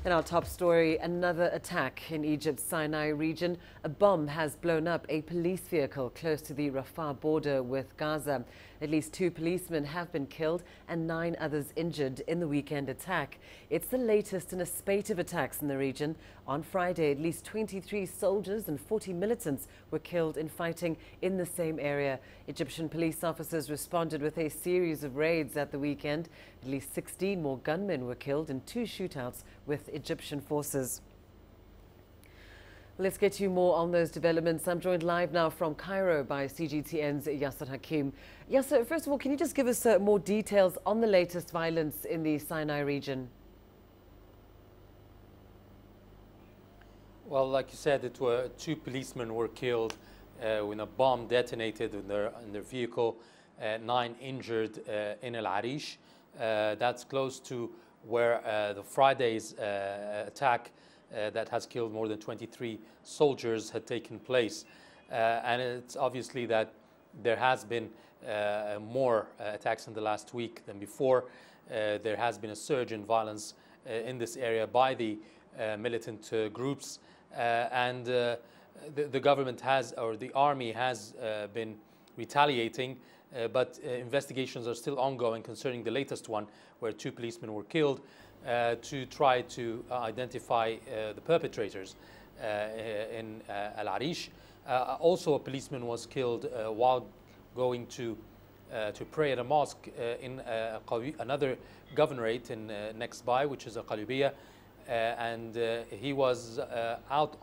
In our top story, another attack in Egypt's Sinai region. A bomb has blown up a police vehicle close to the Rafah border with Gaza. At least 2 policemen have been killed and 9 others injured in the weekend attack. It's the latest in a spate of attacks in the region. On Friday, at least 23 soldiers and 40 militants were killed in fighting in the same area. Egyptian police officers responded with a series of raids at the weekend. At least 16 more gunmen were killed in 2 shootouts with Egyptian forces. Let's get you more on those developments. I'm joined live now from Cairo by CGTN's Yasser Hakim. Yasser, first of all, can you just give us more details on the latest violence in the Sinai region? Well, like you said, 2 policemen were killed when a bomb detonated in their vehicle. 9 injured in El Arish. That's close to where the Friday's attack that has killed more than 23 soldiers had taken place. And it's obviously that there has been more attacks in the last week than before. There has been a surge in violence in this area by the militant groups. And the government has, or the army has been retaliating, but investigations are still ongoing concerning the latest one, where 2 policemen were killed, to try to identify the perpetrators in El Arish. Also, a policeman was killed while going to pray at a mosque in another governorate in next by, which is a Qalubiyya, and he was not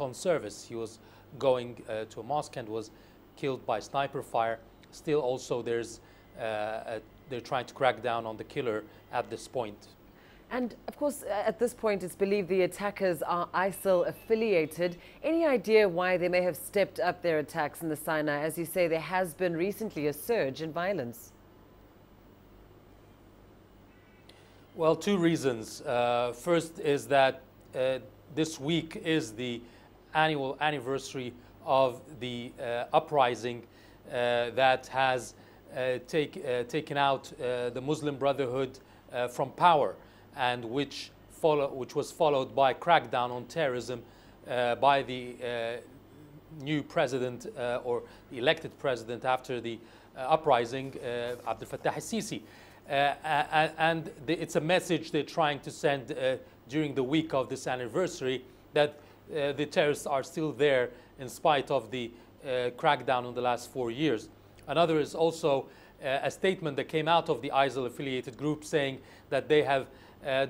on service. He was going to a mosque and was killed by sniper fire. Still, also, they're trying to crack down on the killer at this point. And of course, at this point, it's believed the attackers are ISIL affiliated. Any idea why they may have stepped up their attacks in the Sinai? As you say, there has been recently a surge in violence. Well, 2 reasons. First is that this week is the annual anniversary of the uprising that has taken out the Muslim Brotherhood from power, and which was followed by crackdown on terrorism by the new president or the elected president after the uprising, Abdel Fattah al-Sisi. And it's a message they're trying to send during the week of this anniversary, that the terrorists are still there in spite of the crackdown in the last 4 years. Another is also a statement that came out of the ISIL-affiliated group saying that they have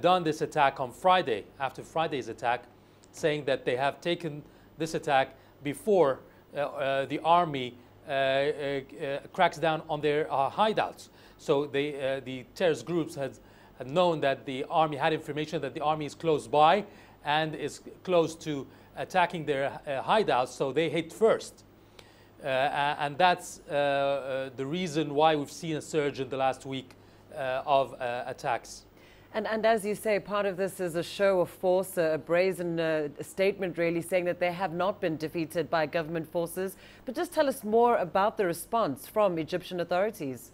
done this attack on Friday, after Friday's attack, saying that they have taken this attack before the army cracks down on their hideouts. So the terrorist groups had known that the army had information that the army is close by and is close to attacking their hideouts, so they hit first. And that's the reason why we've seen a surge in the last week of attacks. And as you say, part of this is a show of force, a brazen statement really saying that they have not been defeated by government forces. But just tell us more about the response from Egyptian authorities.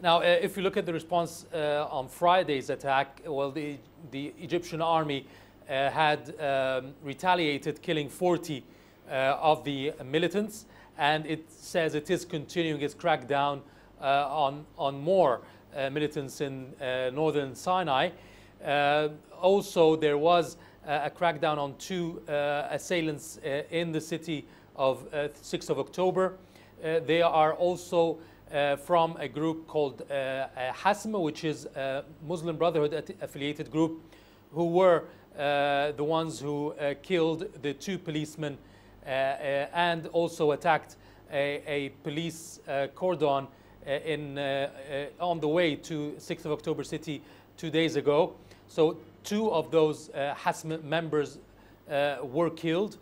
Now, if you look at the response on Friday's attack, well, the Egyptian army had retaliated, killing 40 of the militants, and it says it is continuing its crackdown on more militants in northern Sinai. Also, there was a crackdown on 2 assailants in the city of 6th of October. They are also from a group called Hasma, which is a Muslim Brotherhood affiliated group, who were the ones who killed the 2 policemen and also attacked a police cordon on the way to 6th of October city 2 days ago. So 2 of those Hasma members were killed,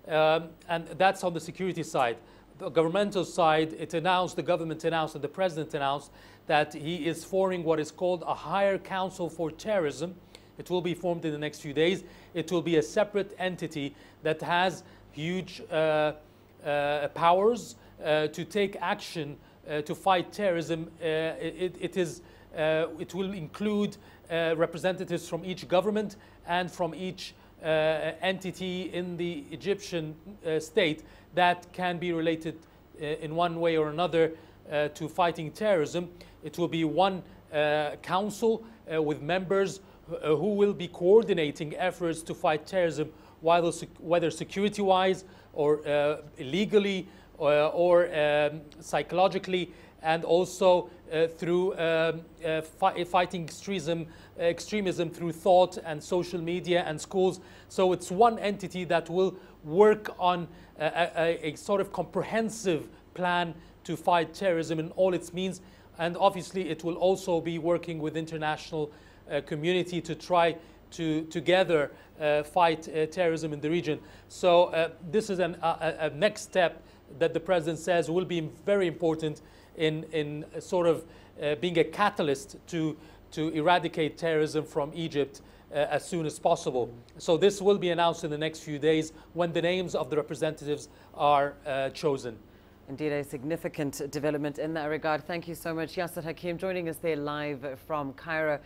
and that's on the security side. The governmental side, the government announced and the president announced that he is forming what is called a higher council for terrorism. It will be formed in the next few days. It will be a separate entity that has huge powers to take action to fight terrorism. It is It will include representatives from each government and from each entity in the Egyptian state that can be related in one way or another to fighting terrorism. It will be one council with members who will be coordinating efforts to fight terrorism, whether security-wise or legally or psychologically, and also through fighting extremism through thought and social media and schools. So it's one entity that will work on a sort of comprehensive plan to fight terrorism in all its means. And obviously it will also be working with international community to try to together fight terrorism in the region. So this is a next step that the President says will be very important in sort of being a catalyst to eradicate terrorism from Egypt as soon as possible. So this will be announced in the next few days when the names of the representatives are chosen. Indeed, a significant development in that regard. Thank you so much, Yasser Hakim, joining us there live from Cairo.